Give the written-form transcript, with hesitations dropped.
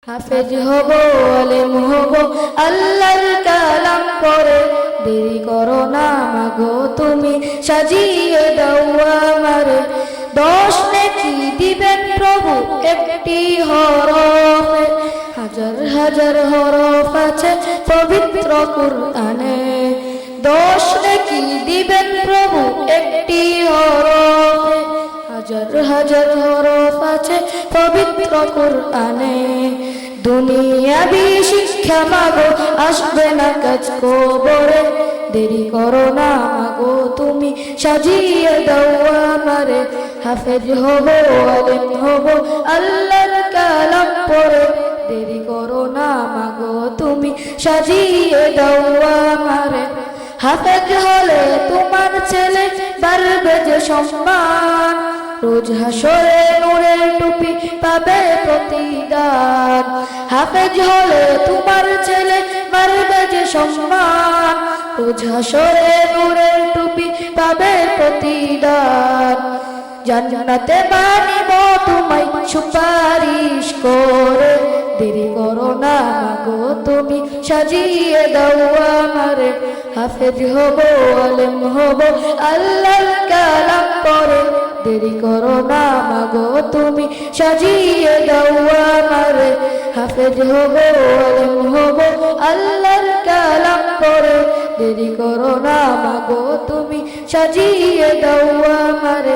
হাফেজ হব, আলেম হব, আল্লাহর কালাম পড়ে। দেরি করো না মাগো তুমি, সাজিয়ে দাও আমারে। 10 নেকি দিবেন প্রভু একটি হরফে, হাজার হাজার হরফ আছে পবিত্র কুরআনে। 10 নেকি দিবেন প্রভু একটি হরফে, হাজার হাজার হরফ আছে পবিত্র কুরআনে। দুনিয়াবি শিক্ষা মাগো আসবে না কাজ কবরে। দেরি করো না মাগো তুমি, সাজিয়ে দাও আমারে। হাফেজ হব, আলেম হব, আল্লাহর কালাম পড়ে। দেরি করো না মাগো তুমি, সাজিয়ে দাও আমারে। হাফেজ হলে তোমার ছেলে বাড়বে যে সম্মান, রোজ হাসরে নূরের টুপি পাবে প্রতিদান। হাফেজ হলে তোমার ছেলে বাড়বে যে সম্মান, রোজ হাসরে নূরের টুপি পাবে প্রতিদান। জান্নাতে বানিব তোমায় সুপারিশ করে। দেরি করো না গো তুমি, সাজিয়ে দাও আমারে। হাফেজ হব, আলেম হব, আল্লাহর কালাম পড়ে। দেরি করো না মাগো তুমি, সাজিয়ে দাও আমারে। হাফেজ হব, আলেম হব, আল্লাহর কালাম পড়ে। দেরি করো না মাগো তুমি, সাজিয়ে দাও আমারে।